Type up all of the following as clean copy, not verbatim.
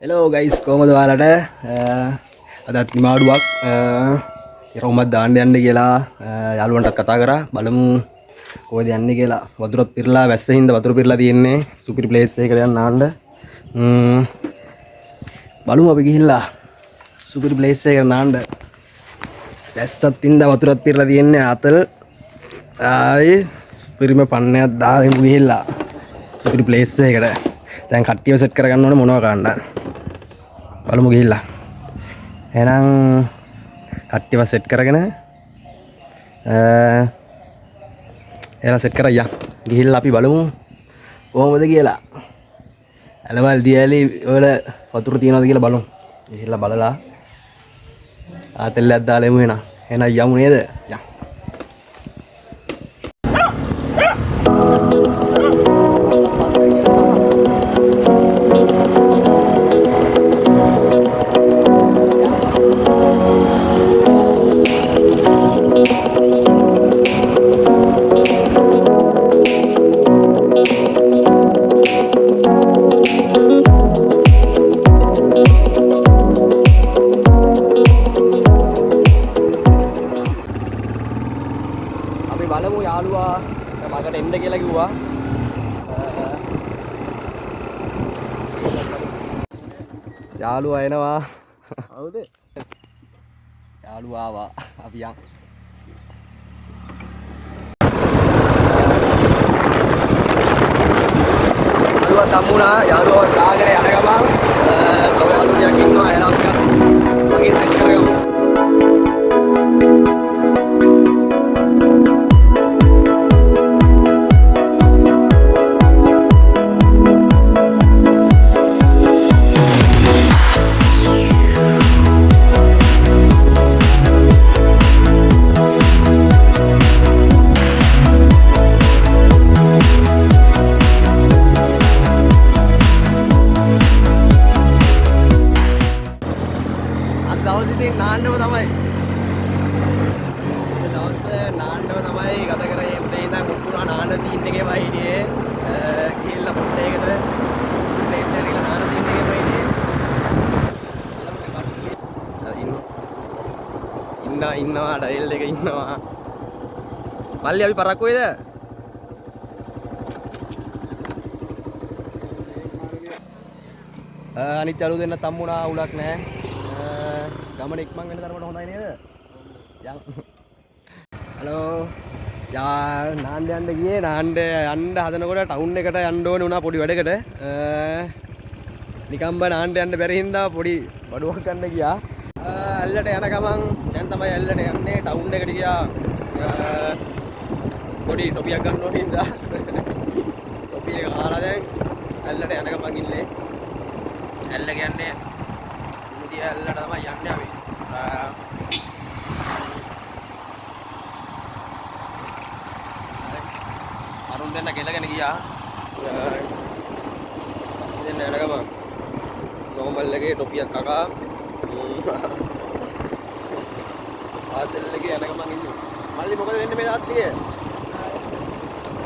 Hello guys, කොහමද ඔයාලට? අදත් නිමාඩුවක් ඉරොමත් දාන්න යන්න කියලා යාළුවන්ටත් කතා කරා. බලමු කොහෙද යන්නේ කියලා. වතුර පිරලා වැස්ස හින්දා වතුර පිරලා තියෙන්නේ. සුපිරි ප්ලේස් එකකට යන්න ආන්න. බලමු අපි ගිහිල්ලා සුපිරි ප්ලේස් එකකට නාන්න. වැස්සත් හින්දා වතුරත් පිරලා තියෙන්නේ. ආතල් ආයේ සුපිරිම පන්නයක් දාගෙන ගිහිල්ලා සුපිරි ප්ලේස් එකකට. දැන් කට්ටියව සෙට් කරගන්න ඕනේ මොනවා ගන්න. බලමු ගිහිල්ලා. එහෙනම් කට්ටියව සෙට් කරගෙන එහෙනම් සෙට් කරලා ගිහිල්ලා අපි බලමු කොහොමද කියලා. ඇලවල් දියලි වල වතුර තියනවද කියලා බලමු. ගිහිල්ලා බලලා ආතල්ලයක් දාලා එමු එහෙනම්. එහෙනම් යමු නේද? යමු. බලමු යාළුවා මගට එන්න කියලා කිව්වා. යාළුවා එනවා. හවුද? යාළුවා ආවා. අපි යන්. යාළුවා තමුණා. යාළුවා කාගෙන යන ගමන් තව යාළුවෙක් ඉන්නවා. එහෙනම් මගේ සෙට් කරගමු. නාන්නව තමයි. දවස් නාන්නව තමයි ගත කරේ. උදේ ඉඳන් මුතුනා නාන්න සීන් එකේ වහිනේ. ගිහිල්ලා පොට්ටේකට ප්ලේස් එකේ නාන්න සීන් එකේ වහිනේ. ඉන්නවා ඩයල් දෙක ඉන්නවා. මල්ලි අපි පරක්කු වේද? අනිත් අලු දෙන්න තම්මුණා උලක් නැහැ. ගමන ඉක්මන් වෙන තරමට හොඳයි නේද? යන්. හලෝ. යා නාන්න යන්න ගියේ නාන්න යන්න හදනකොට ටවුන් එකට යන්න ඕනේ වුණා පොඩි වැඩකට. නිකම්බ නාන්න යන්න බැරි හින්දා පොඩි බඩුවක් ගන්න ගියා. ඇල්ලට යන ගමන් දැන් තමයි ඇල්ලට යන්නේ ටවුන් එකට ගියා. පොඩි ටොපියක් ගන්න ඕනේ හින්දා. ටොපිය එක කාලා දැන් ඇල්ලට යන ගමන් ඉන්නේ. ඇල්ල කියන්නේ ඇල්ලට තමයි යන්නේ අපි. අරුන් දෙන්න ගෙලගෙන ගියා. දෙන්න යන ගමන් නෝමල් එකේ ටොපියක් කකා ආතල් එකේ යන ගමන් ඉන්නේ. මල්ලි මොකද වෙන්නේ මේ තාත්තියේ?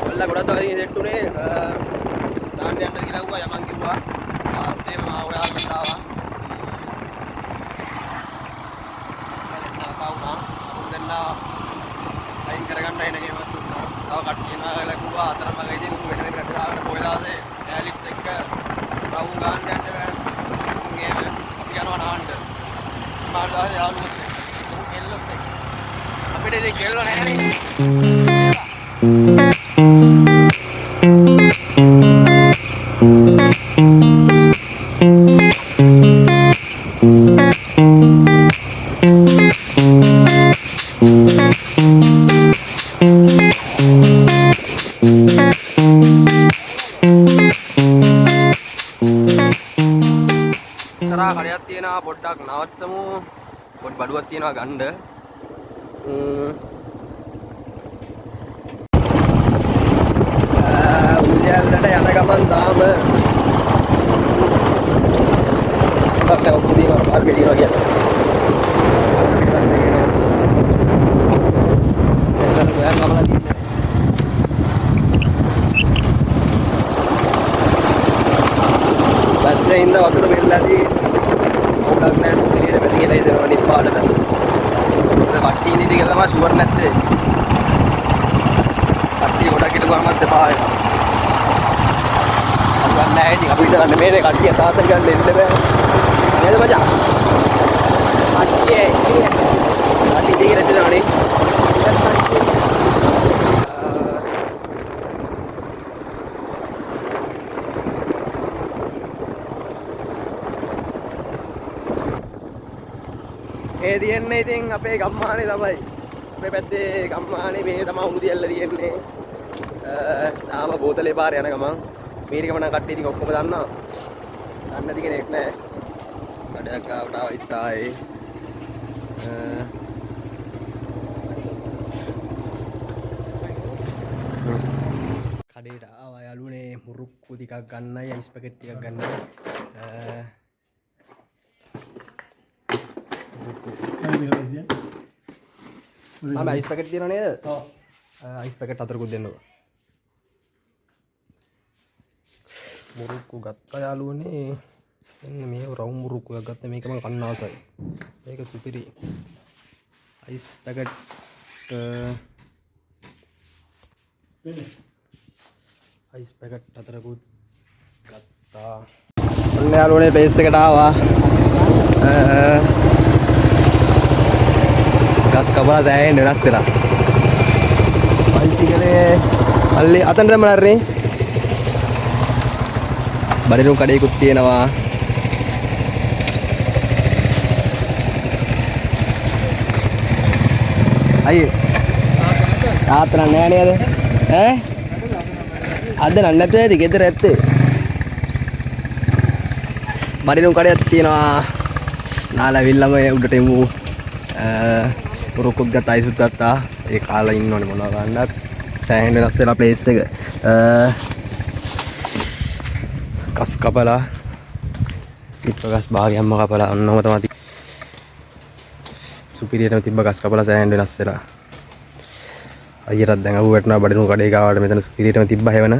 මල්ලා ගොඩක් දවසින් සෙට් උනේ. දාන්න යන්නද කියලා කිව්වා යමන් කිව්වා. ආත්තේ මම ඔයාලට ආවා. ලයින් කරගන්න එන ගේමක් දුන්නා. තව කට්ටිය නාගලා කිව්වා අතරමඟ ඉතින් මෙතන මෙතන දාගෙන පොයලාසේ ඩෑලිත් එක්ක රවුම් ගන්න යන්න බෑ. අපි යනවා නාන්න. මාළා යාළුවෝ කෙල්ලොත් එක්ක. අපිට ඉතින් කෙල්ල නැහැ නේ. කඩයක් තියෙනවා පොඩ්ඩක් නවත්තමු. පොඩි බඩුවක් තියෙනවා ගන්න. උදැල්ලට යන ගමන් තාම අපිට ඔක්කොම මාර්කට් දිනවා කියන්නේ. එතන ගෑන් කමලා තියෙන්නේ. බස්සේ ඉඳ වතුර යන්නදී ඔවුලක් නෑ සුපිරියට පැතිකලා ඉදනවා නිල් පාටට. ඒක කට්ටිය ඉඳි කියලා තමයි ෂුවර් නැත්තේ. කට්ටිය ගොඩක් හිටපුවාමත් එපා වෙනවා. අපි නැහැ ඉතින් අපි හිතන්නේ මේනේ කට්ටිය තාත්තට ගන්න දෙන්න බෑ. නේද මචං? කට්ටිය ඉතින් රැඳෙනවනේ. ඒ දියන්නේ ඉතින් අපේ ගම්මානේ තමයි. අපේ පැත්තේ ගම්මානේ මේ තමයි උණුදියල්ල දියන්නේ. තාම බෝතලේ පාරේ යන ගමන් මීරිකම නම් කට්ටිය ඉතින් ඔක්කොම දන්නවා. දන්නේ නැති කෙනෙක් නැහැ. කඩයක් ආවට අවස්ථාවේ කඩේට ආවා යාළුවනේ මුරුක්කු ටිකක් ගන්නයි අයිස් පැකට් ටිකක් ගන්නයි. මම අයිස් පැකට් තියනවා නේද? ඔව්. අයිස් පැකට් 4කුත් දෙන්නකෝ. මුරුක්කු ගත්තා යාළුවනේ. එන්න මේ රවුම් මුරුක්කුවක් ගත්තා මේක මම කන්න ආසයි. මේක සුපිරි. අයිස් පැකට් අයිස් පැකට් 4කුත් ගත්තා. ඔන්න යාළුවනේ බේස් එකට ආවා. ගස් කපලා සෑහෙන්න වෙනස් වෙලා. බයිසිකලේ අල්ලේ අතන තමයි නරනේ. බඩේරුම් කඩේකුත් තියෙනවා. අයියේ ආතන නෑ නේද? ඈ අද නැන්නත් ඇති ගෙදර ඇත්තේ. බඩේරුම් කඩයක් තියෙනවා. නාලවිල්ලම උඩට එමු. පුරුකුත් ගත්තා අයිසුත් ගත්තා. ඒ කාලා ඉන්නෝනේ මොනවා ගන්නත්. සෑහෙන වෙනස් වෙලා ප්ලේස් එක. කස් කපලා තිබ්බ ගස් භාගයක්ම කපලා ඔන්නම තමයි සුපිරියටම තිබ්බ ගස් කපලා සෑහෙන වෙනස් වෙලා. අයියටත් දැන් අහුව වැටෙනවා බඩිනු කඩේ ගාවට මෙතන සුපිරියටම තිබ්බ හැවන.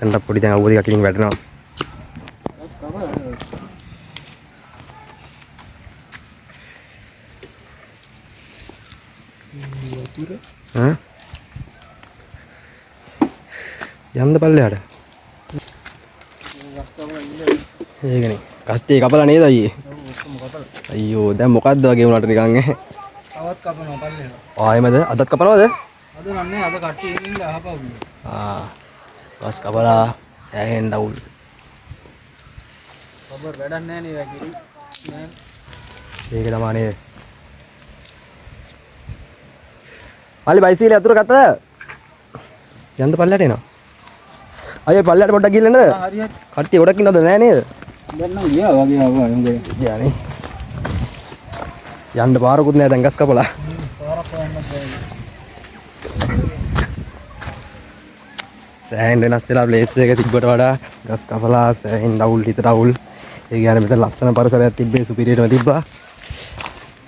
එතනට පොඩි දැන් අහුව ටිකක් ඉතින් වැටෙනවා. යන්න පල්ලෙහාට. ඒකනේ. කස්ටේ කපලා නේද අයියේ? අයියෝ දැන් මොකද්ද වගේ වුණාට නිකන් ඈ. තවත් කපනවා පල්ලෙහාට. ආයෙමද? අදත් කපනවද? අද නන්නේ අද කට්ටිය ඉන්නේ අහපවු. කස් කපලා සෑහෙන් ඩවුල්. බබර් වැඩක් නැහැ නේ වැකිරි. ඒක තමයි නේද? අලි බයිසිකලේ අතුර ගත්තද? යන්න පල්ලෙහාට එනවා. අයියේ පල්ලෙහාට පොඩ්ඩක් ගිහින් එන්නද? හරි හරි. කට්ටිය ගොඩක් ඉන්නවද නෑ නේද? දැන් නම් ගියා වගේ ආවා එමුගේ. ගියානේ. යන්න පාරකුත් නෑ දැන් ගස් කපලා. පාරක් යන්න බෑ. සෑහෙන් වෙනස් වෙලා ප්ලේස් එක තිබ්බට වඩා ගස් කපලා සෑහෙන් ඩවුල් හිත ඩවුල්. ඒ කියන්නේ මෙතන ලස්සන පරිසරයක් තිබ්බේ සුපිරියටම තිබ්බා.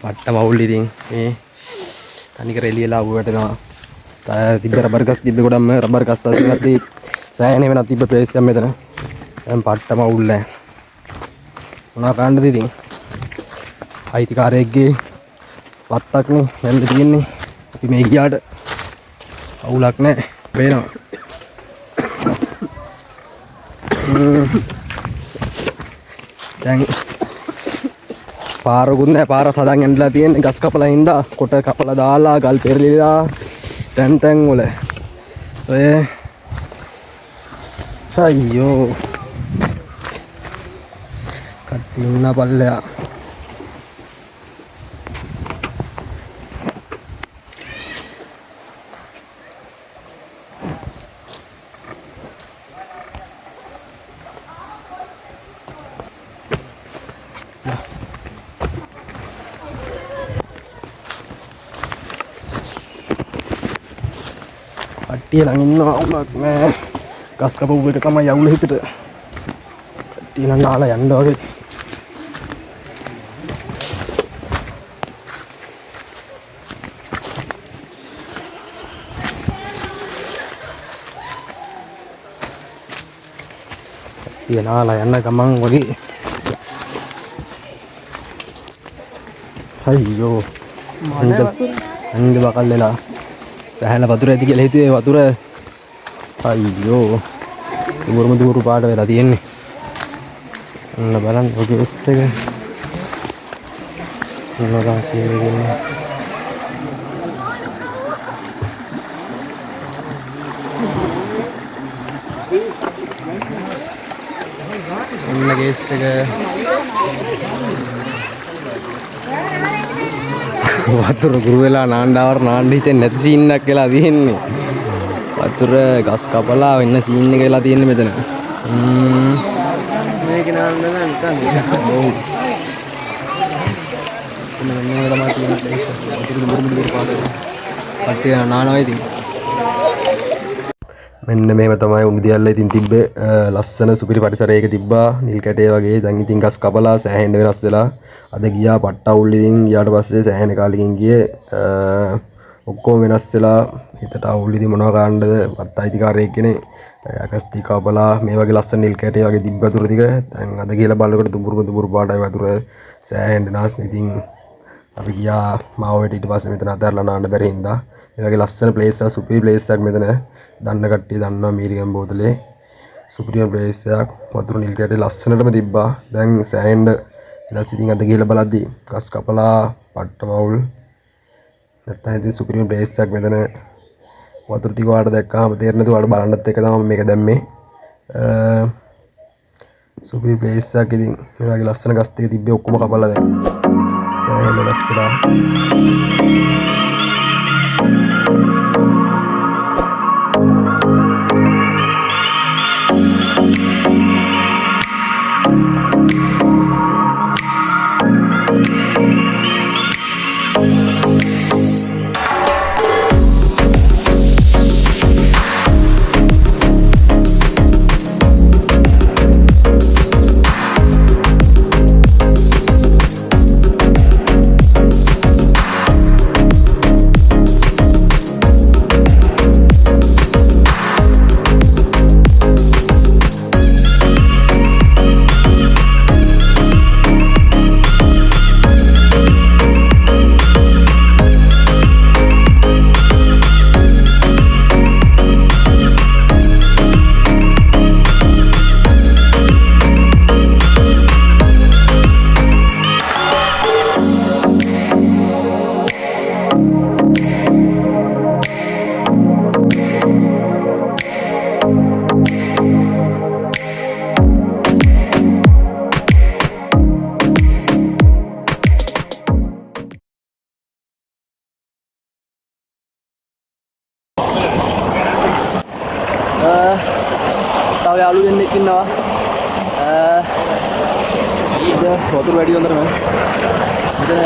පට්ටම අවුල් ඉතින් මේ තනිකර එළියලා ආව වැටෙනවා. තිබ්බ රබර් ගස් තිබ්බේ ගොඩක්ම රබර් ගස් අස්සෙන් සෑහෙන වෙනස් තිබ්බ ප්ලේස් එකක් මෙතන. දැන් පට්ටම අවුල් නැහැ. මොනවා කාණ්ඩද ඉතින්? අයිතිකාරයෙක්ගේ වත්තක්නේ වැල්ල තියෙන්නේ. අපි මේ ගියාට අවුලක් නැහැ. පේනවා. දැන් පාරකුත් නැහැ. පාර සදන් ඇඳලා තියෙන්නේ ගස් කපලා හින්දා කොට කපලා දාලා ගල් පෙරලිලා තැන් තැන් වල. ඔය අයියෝ කට්ටිය ඉන්න පල්ලෙයා. කට්ටිය ළඟ ඉන්නවා වුණත් නෑ. ගස් කපපු එක තමයි යවුල හිතට. කට්ටිය නම් නාලා යන්න වගේ. කට්ටිය නාලා යන්න ගමන් වගේ. අයියෝ අනිත් බකල් වෙලා පැහැලා වතුර ඇති කියලා හිතුවේ වතුර අයියෝ දුරුම දුරු පාට වෙලා තියෙන්නේ. අන්න බලන්න ඔගේ එස් එක මොනවා සීරෙන්නේ ඔන්න ගේස් එක වතුර ගුරු වෙලා නාණ්ඩාවර නාණ්ඩ හිතෙන් නැති සීන් එකක් වෙලා තියෙන්නේ. වතුර ගස් කපලා වෙන්න සීන් එක වෙලා තියෙන්නේ මෙතන. මේක නාන්න නිකන් ඔව්. මෙන්න මේ තමයි තියෙන ප්ලේස් එක. වතුර දුරු පාට. කට්ටිය නානවා ඉතින්. මෙන්න මෙහෙම තමයි උණුදියල්ල ඉතින් තිබ්බේ ලස්සන සුපිරි පරිසරයක තිබ්බා නිල් කැටේ වගේ. දැන් ඉතින් ගස් කපලා සෑහෙන්න වෙනස් වෙලා අද ගියා පට්ටවුල් ඉතින් ගියාට පස්සේ සෑහෙන කාලෙකින් ගියේ ඔක්කොම වෙනස් වෙලා හිතට අවුල් ඉතින් මොනවා කාණ්ඩද වත් අයිතිකාරයෙක් කෙනේ ගස් ටික කපලා මේ වගේ ලස්සන නිල් කැටේ වගේ තිබ්බ වතුර ටික දැන් අද ගිහලා බලනකොට දුඹුරු පාටයි වතුර සෑහෙන්න වෙනස්. ඉතින් අපි ගියා මාවෙට ඊට පස්සේ මෙතන අතහැරලා නාන්න බැරි හින්දා මේ වගේ ලස්සන ප්ලේස් එක සුපිරි ප්ලේස් එකක් මෙතන දන්න කට්ටිය දන්නවා මීරිගම් බෝතලේ සුපිරිම ප්ලේස් එකක් වතුර නිල් කැටේ ලස්සනටම තිබ්බා. දැන් සෑහෙන්න වෙනස්. ඉතින් අද ගිහලා බලද්දි ගස් කපලා පට්ටම අවුල් නැත්නම් ඉතින් සුපිරිම ප්ලේස් එකක් මෙතන වතුර ටික වාට දැක්කම තේරෙන්නේ නැතුව වාට බලන්නත් එක තමයි මේක දැම්මේ. සුපිරි ප්ලේස් එකක්. ඉතින් මේ වගේ ලස්සන ගස් ටික තිබ්බේ ඔක්කොම කපලා දැන් සෑහෙන වෙනස් වෙලා තව යාළු දෙන්නෙක් ඉන්නවා. ඊට වතුර වැඩි හොඳට නෑ. මෙතන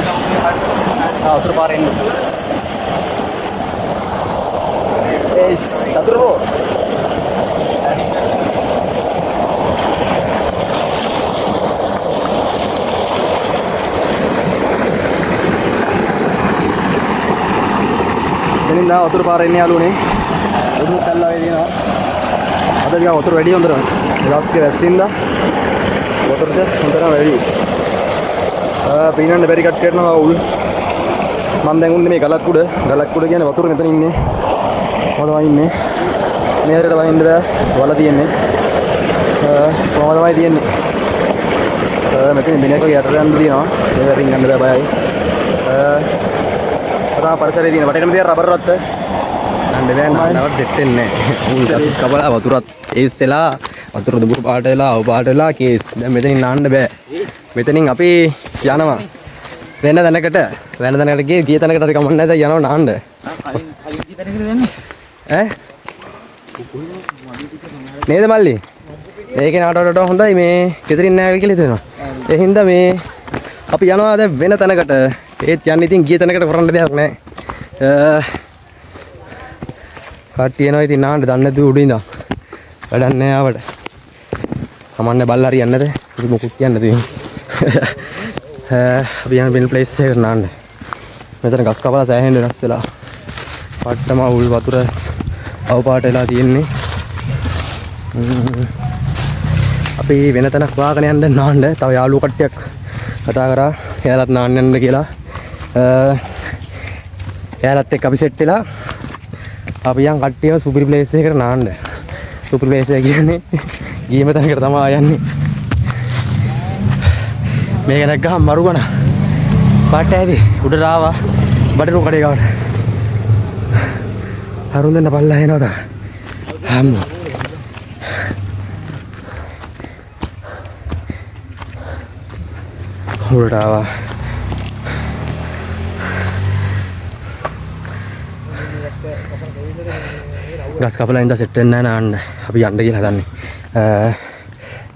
වතුර පාරේ ඉන්න. ඒ චතුරෝ. මෙන්න වතුර පාරේ ඉන්නේ යාළුවනේ. වතුර කල්ලා වේදී නවා. අද ටික වතුර වැඩි හොඳට. ලස්සේ වැස්සින්දා වතුරට හොඳට වැඩි. පීනන්න බැරි කට් කරනවා උල්. මම දැන් උන්නේ මේ ගලක් උඩ. ගලක් උඩ කියන්නේ වතුර මෙතන ඉන්නේ. මොකද ඉන්නේ. මේකට වහින්න බෑ. වල තියෙන්නේ. කොහොමද වයි තියෙන්නේ. මෙතන බිනේක යටට යන්න තියෙනවා. ඒක රින් ගන්න බෑ බයයි. අර පරිසරයේ තියෙන වටේටම තියෙන රබර් රත් නන්න බෑ නන්නවත් දෙට්ටෙන්නේ නැහැ. කබලා වතුරත් ඒස් වෙලා වතුර දුඹුරු පාට වෙලා අවු පාට වෙලා කේස්. දැන් මෙතනින් නාන්න බෑ. මෙතනින් අපි යනවා වෙන තැනකට. වෙන තැනකට ගිය තැනකට හරි කමක් නැහැ. දැන් යනවා නාන්න. ඈ නේද මල්ලි? මේකේ නාටවට හොඳයි මේ කෙතරින් නැහැ කියලා හිතෙනවා. ඒ හින්දා මේ අපි යනවා දැන් වෙන තැනකට. ඒත් යන්නේ ඉතින් ගිය තැනකට කරන්න දෙයක් නැහැ. කට්ටිය එනවා ඉතින් නාන්න දන්නේ නැතුව උඩින් ඉඳන්. වැඩක් නැහැ ආවට. කමන්නේ බල්ලා හරියන්නේ නැද? ඉතින් මොකුත් කියන්න තියෙන්නේ. අපි යන වෙන ප්ලේස් එකකට නාන්න. මෙතන ගස් කපලා සෑහෙන්න වෙනස් වෙලා. පට්ටම උල් වතුර අවු පාට වෙලා තියෙන්නේ. අපි වෙන තැනක් හොයාගෙන යන්න නාන්න. තව යාළුවෝ කට්ටියක් කතා කරා එයාලත් නාන්න යන්න කියලා. එයාලත් එක්ක අපි සෙට් වෙලා අපි යන් කට්ටියව සුපිරි ප්ලේස් එකකට නාන්න. සුපිරි ප්ලේස් එක කියන්නේ ගියම තැනකට තමයි යන්නේ. මේක දැක්කහම මරුගන පාට ඇති උඩට ආවා බඩරු කඩේ ගාවට. හරුන් දෙන්න පල්ලා එනවා තා. අම්මෝ. උඩට ආවා. ගස් කපලා ඉඳලා සෙට් වෙන්න නැහැ නාන්න. අපි යන්න කියලා හදන්නේ.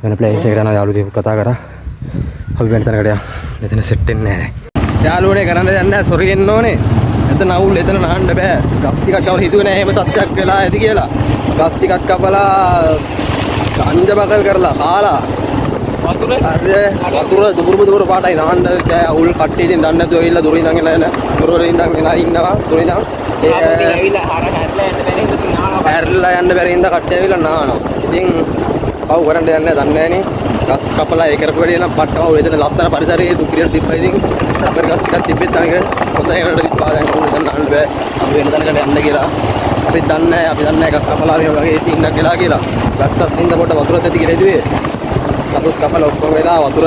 වෙන ප්ලේස් එකකට යනවා යාළුවෝ දෙකක් කතා කරා. අපි වෙන තැනකට යමු. මෙතන සෙට් වෙන්නේ නැහැ. යාළුවනේ කරන්න දෙයක් නැහැ. සොරි එන්න ඕනේ. එතන අවුල් එතන නාන්න බෑ. ගස් ටිකක් කවලා හිතුවේ නැහැ එහෙම තත්ත්වයක් වෙලා ඇති කියලා. ගස් ටිකක් කපලා අංජබකල් කරලා කාලා වතුර දුබුරු පාටයි නාන්න බෑ. අවුල් කට්ටිය ඉතින් දන්නේ නැතුව ඇවිල්ලා දුරින් ඉඳන් එලා දුර ඉඳන් එලා ඉන්නවා. දුරින් ඉඳන් හැරලා යන්න බැරි ඉඳ කට්ටිය ඇවිල්ලා නානවා. ඉතින් පව් කරන්න දෙයක් නැහැ දන්නේ නැහනේ. ගස් කපලා ඒ කරපු වැඩේ නම් පට්ටම වේදන ලස්සන පරිසරයේ සුපිරියට තිබ්බා. ඉතින් අපේ ගස් ටිකක් තිබෙත් අනික හොඳ ඒකට තිබ්බා. දැන් උන් නාන්න බෑ. අපි වෙන තැනකට යන්න කියලා. අපි දන්නේ නැහැ ගස් කපලා මේ වගේ සීන්නක් වෙලා කියලා. ගස්සත් ඉඳ පොඩ වතුරත් ඇති කියලා හිතුවේ. ගස් කපලා ඔක්කොම වෙලා වතුර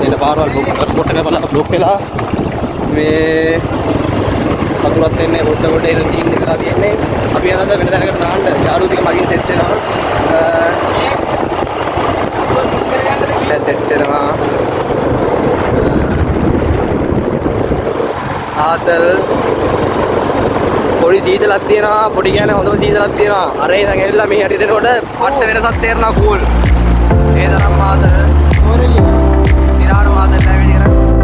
එන පාරවල් පොට්ට කපලා බ්ලොක් වෙලා මේ වතුරත් එන්නේ පොඩ එන සීන් එක කරලා තියෙන්නේ. අපි යනවා වෙන තැනකට නාන්න. යාළුවෝ ටික මගින් සෙට් වෙනවා. සෙට් වෙනවා. ආතල් පොඩි සීතලක් තියෙනවා. පොඩි කියන්නේ හොඳම සීතලක් තියෙනවා. අර ඒ දැන් ඇවිල්ලා මේ හැටි දෙනකොට අට වෙනසක් තේරෙනවා කූල්. ඒ තරම් ආතල් මොරලි. ඉරාණ ආතල් ලැබෙන්නේ නේද?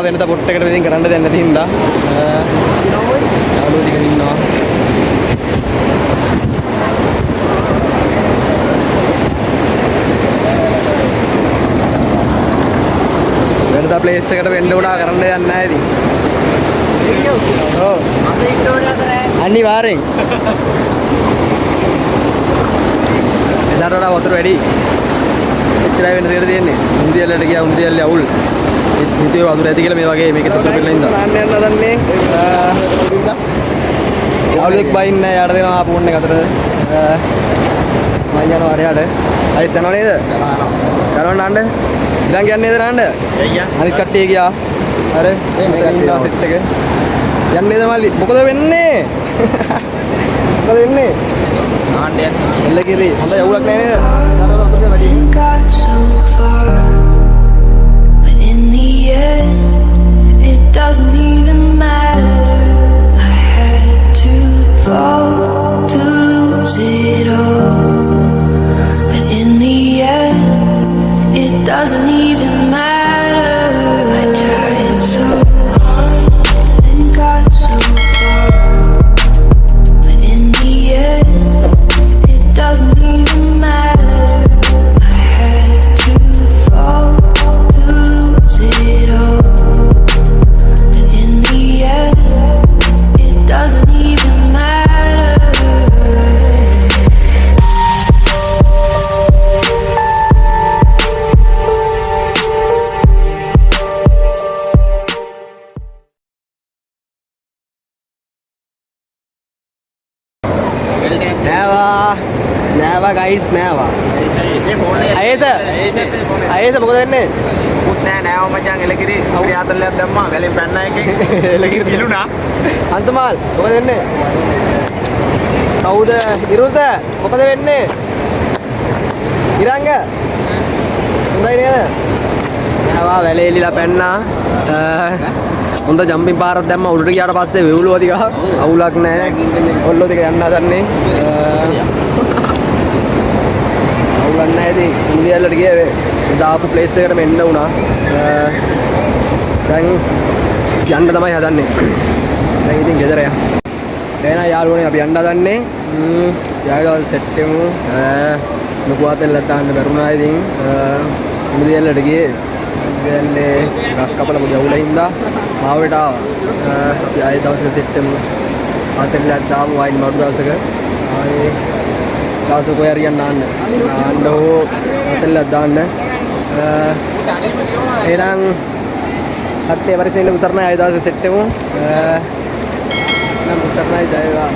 වෙනත පොට්ටකට වෙදින් කරන්න දෙන්න නැති හින්දා යාළුවෝ ටික ඉන්නවා. වෙනත ප්ලේස් එකට වෙන්න උනා කරන්න දෙයක් නැහැ ඉතින්. ඔව් අපි ඉන්න ඕනේ අතරේ අනිවාර්යෙන්. එදාට වඩා වතුර වැඩි. එච්චරයි වෙන දෙයක් තියෙන්නේ. උන්දියල්ලට ගියා උන්දියල්ලේ අවුල්. හිතේ වතුර ඇති කියලා මේ වගේ මේක තුන පිළලා ඉඳලා නාන්න යන්න හදන්නේ. යාළුවෙක් බයින්න යාට දෙනවා ආපු ඕන්න එක අතර. මම යනවා අරයට. අයිස් යනවා නේද? යනවා නාන්න. ඉඳන් කියන්නේ නේද නාන්න? අනිත් කට්ටිය ගියා. අර මේක ඉන්නවා සෙට් එක. යන්නේ නේද මල්ලි? මොකද වෙන්නේ? මොකද වෙන්නේ? නාන්න යන්න. එල්ල කිරි. හොඳ යවුලක් නැහැ නේද? තරව වතුර වැඩි. It doesn't even matter. I had to fall to lose it all. But in the end, it doesn't even matter. I tried so hard and got so far. But in the end, it doesn't even matter. I had to fall to lose it all. But in the end, it doesn't even matter. නෑවා guys නෑවා. අයස මොකද වෙන්නේ? මුත් නෑ නෑව මචං එලකිරි සුපිරි ආතල්ලයක් දැම්මා වැලෙන් පැන්න එකෙන් එලකිරි දිලුණා. අන්සමාල් මොකද වෙන්නේ? කවුද? ඉරුස මොකද වෙන්නේ? ඉරංග හොඳයි නේද? නෑවා වැලේ එලිලා පැන්නා. හොඳ ජම්පින් පාරක් දැම්මා. උඩට ගියාට පස්සේ වෙවුලුවා ටික අවුලක් නෑ. ඔල්ලෝ ටික යන්න හදන්නේ. අවුලක් නෑ ඉතින්. ඉන්දියාලට ගියේ දාපු ප්ලේස් එකට මෙන්න වුණා. දැන් යන්න තමයි හදන්නේ. දැන් ඉතින් ගෙදර යන්න. එහෙනම් යාළුවනේ අපි යන්න දන්නේ යාළුවා සෙට් වෙමු ලොකුවතෙල්ල දාන්න බැරුණා ඉතින් මුදියල්ලට ගියේ ඉන්නේ ගස් කපලා පොඩි අවුල හින්දා මාවට ආවා අපි ආයෙ දවසේ සෙට් වෙමු ආතෙල්ලක් දාමු ආයෙ මඩු දවසක ආයෙ දවසක කොහේ හරි යන්න ආන්න ඕ ආතෙල්ලක් දාන්න එහෙනම් අත්තේ වරසෙන්න උසරණයි ආයෙ දවසේ සෙට් වෙමු නම් උසරණයි ජයවා